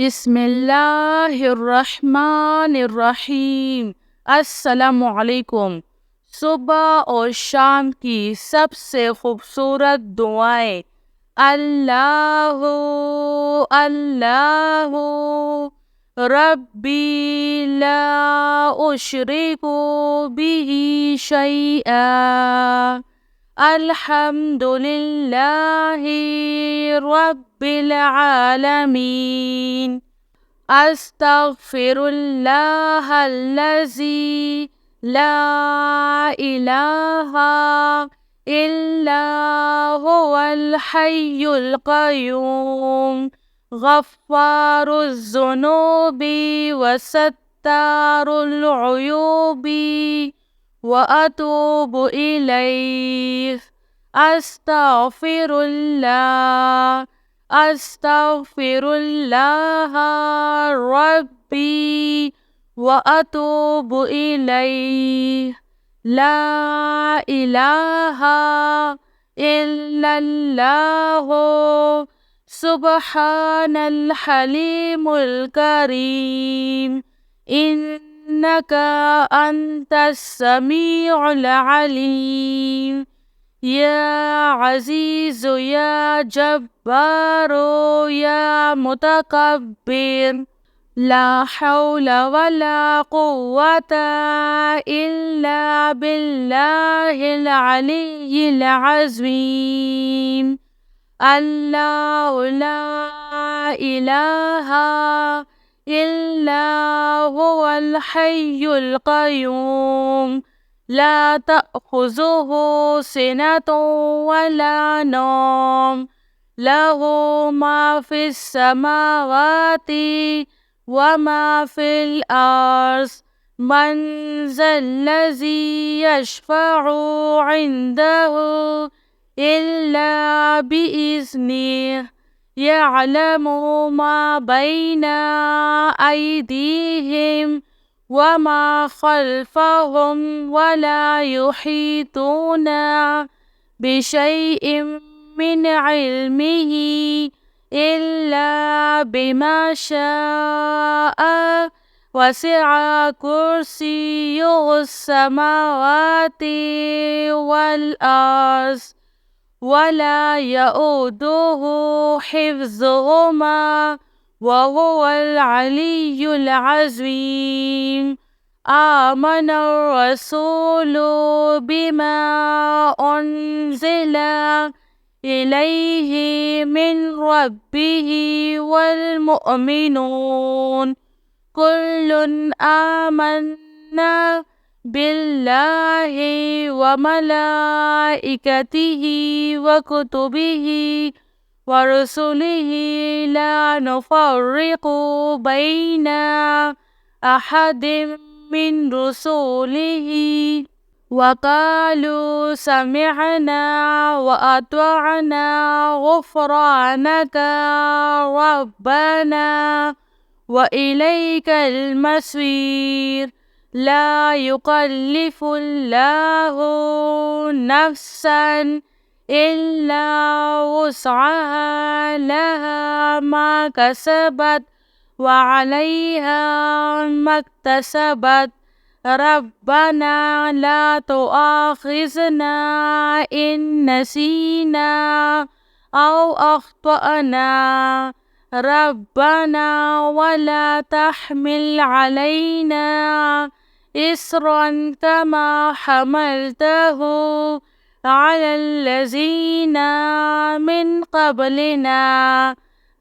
बिस्मिल्लाहिर्रहमानिर्रहीम। अस्सलामुअलैकुम। सुबह और शाम की सबसे खूबसूरत दुआएं। अल्लाहु अल्लाहु रब्बी ला उशरिकु बिही शैआ। अल्हम्दुलिल्लाहि रब्बिल आलमीन। अस्तगफिरुल्लाहल्लज़ी ला इलाहा इल्ला हुवल हय्युल क़य्यूम गफ़्फ़ारुज़्ज़ुनूबि वसत्तारुल उयूबि व अतूबु इलैह। अस्तगफिरुल्लाह अस्तगफिरुल्लाह रब्बी व अतूबु इलैह। ला इलाहा इल्लल्लाहु सुब्हानल हलीमुल करीम। इन्नका अंतस समीउल अलीम। या अज़ीज़ु या जब्बारो या मुतकब्बिर। ला हौला वला कुव्वता इल्ला बिल्लाहिल अलिय्यिल अज़ीम। अल्लाहु ला इलाहा इल्ला हुवल हय्युल क़य्यूम ला तअख़ुज़ुहु सिनतुन वला नौम। लहू मा फ़िस समावाति व मा फ़िल अर्ज़। मन ज़ल्लज़ी यशफ़अु इंदहु इल्ला बिइज़्निह। यअलमु मा बैना अयदीहिम व मा ख़ल्फ़हुम वला युहीतूना बिशैइन मिन इल्मिही इल्ला बिमा शाअ। वसिअ कुर्सियुहुस समावाति वल अर्ज़ वला यऊदुहु हिफ्ज़ुहुमा वहुवल अलिय्युल अज़ीम। आमनर रसूलु बिमा उन्ज़िला इलैहि मिन रब्बिही वल मुअमिनून कुल्लुन आमन्ना बिल्लाहि व मलाइकतिही व कुतुबिही व रुसुलिही ला नुफ़र्रिक़ु बैना अहदिम मिन रुसुलिही व क़ालू समिअना व अतअना ग़ुफ़्रानका रब्बना व इलैकल मसीर। ला युकल्लिफ़ुल्लाहु नफ़्सन इल्ला वुस्अहा लहा मा कसबत व अलैहा मक्तसबत। रब्बना ला तुआख़िज़ना इन नसीना औ अख़्तअना। रब्बना वला तहमिल अलैना इस्रन कमा हमलतहु अलल्लज़ीना मिन क़ब्लिना।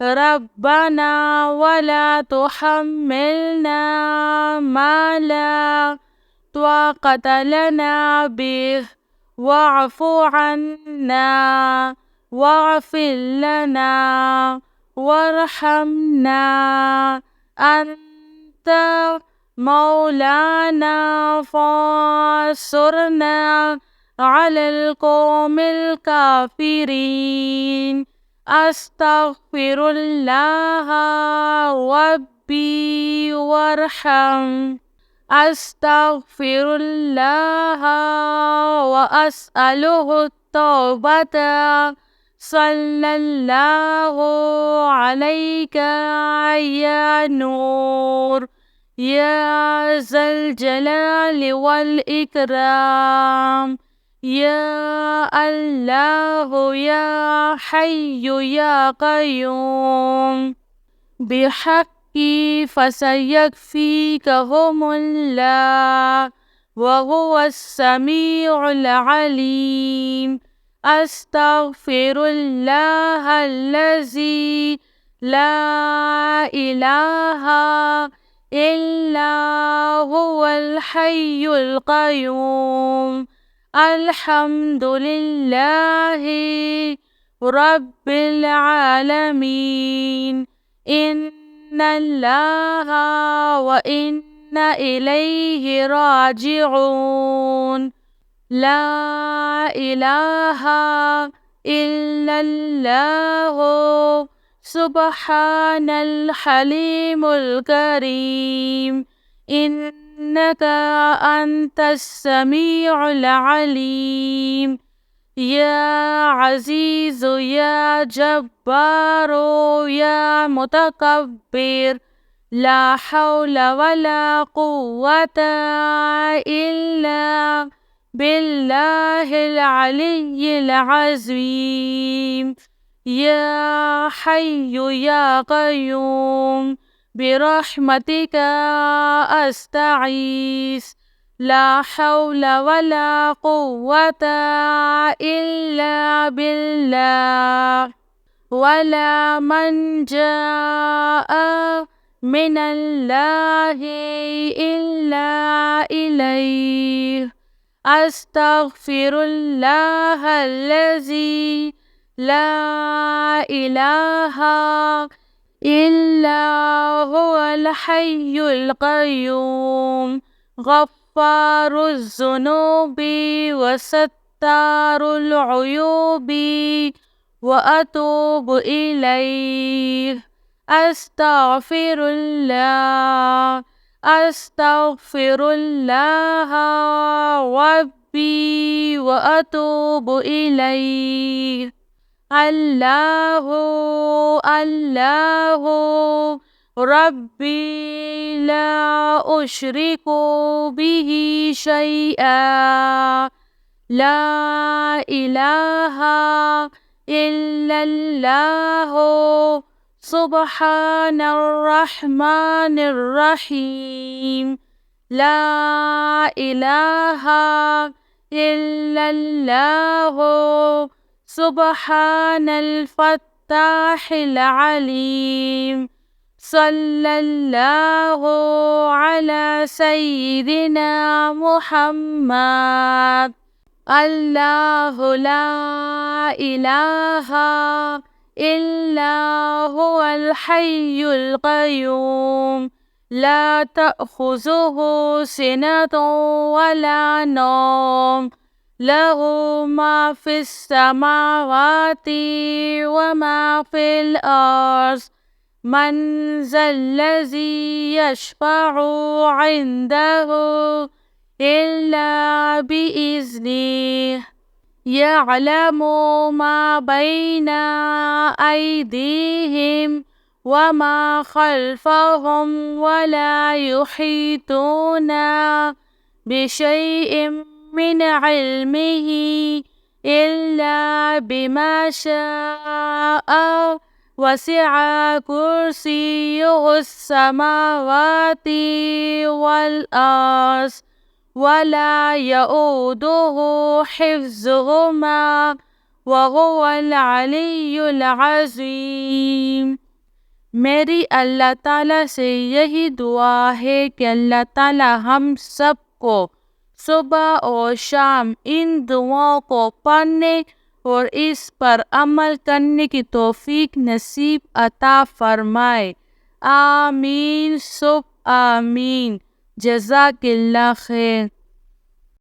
रब्बना वला तुहम्मिलना मा ला ताक़त लना बिह वअफ़ु अन्ना वग़फ़िर लना वरहमना। अंत मौलाना फ़ांसुरना अलल क़ौमिल काफ़िरीन। अस्तग़फ़िरुल्लाह रब्बी वरहम। अस्तग़फ़िरुल्लाह व अस्अलुहु तौबता सल्लल्लाहु अलैका या नूर या ज़ल जलाल वल इकराम या अल्लाह या हय्यु या क़य्यूम बिहक़्क़ि फ़सयकफ़ीकहुमुल्लाह वहुवस्समीउल अलीम। अस्तग़फ़िरुल्लाहल्लज़ी ला इलाहा इल्ला हुवल हय्युल क़य्यूम। अल्हम्दुलिल्लाहि रब्बिल आलमीन। इन्नल्लाहा व इन्ना इलैहि राजिऊन। ला इलाहा इल्लल्लाहु सुब्हानल हलीमुल करीम। इन्नका अंतस समीउल अलीम। या अज़ीज़ु या जब्बारो या मुतकब्बिर ला हौला वला कुव्वता इल्ला बिल्लाहिल अलिय्यिल अज़ीम। या हय्यु या क़य्यूम बिरहमतिका अस्तगीस ला हौला वला कुव्वता इल्ला बिल्लाह। वला मल्जाअ मिनल्लाहि इल्ला इलैहि। अस्तग़फ़िरुल्लाहल्लज़ी ला इलाहा इल्ला हुवल हय्युल क़य्यूम। गफ़्फ़ारुज़्ज़ुनूबि व सत्तारुल उयूबि व अतूबु इलैहि। अस्तग़फ़िरुल्लाह अस्तग़फ़िरुल्लाह रब्बी व अतूबु इलैहि। अल्लाहु अल्लाहु रब्बी ला उश्रिकु बिही शैआ। ला इलाहा इल्लल्लाहु सुब्हानर रहमानिर रहीम। ला इलाहा इल्लल्लाहु सुब्हानल फ़त्ताहिल अलीम। सल्लल्लाहु अला सय्यिदिना मुहम्मद। अल्लाहु ला इलाहा इल्ला हुवल हय्युल क़य्यूम। ला तअख़ुज़ुहु सिनतुन वला नौम। लहु मा फ़िस समावाति व मा फ़िल अर्ज़। मन ज़ल्लज़ी यशफ़अु इंदहु इल्ला बिइज़्निहि। यअलमु मा बैना अयदीहिम व मा ख़ल्फ़हुम वला युहीतूना बिशैइन मिन इल्मिही इल्ला बिमा शाअ। वसिअ कुर्सियुहुस समावाति वल अर्ज़ वला यऊदुहु हिफ्ज़ुहुमा वहुवल अलिय्युल अज़ीम। मेरी अल्लाह ताला से यही दुआ है कि अल्लाह ताला हम सबको सुबह और शाम इन दुआओं को पढ़ने और इस पर अमल करने की तौफीक नसीब अता फरमाए। आमीन सुब आमीन। जज़ाकिल्लाह खैर।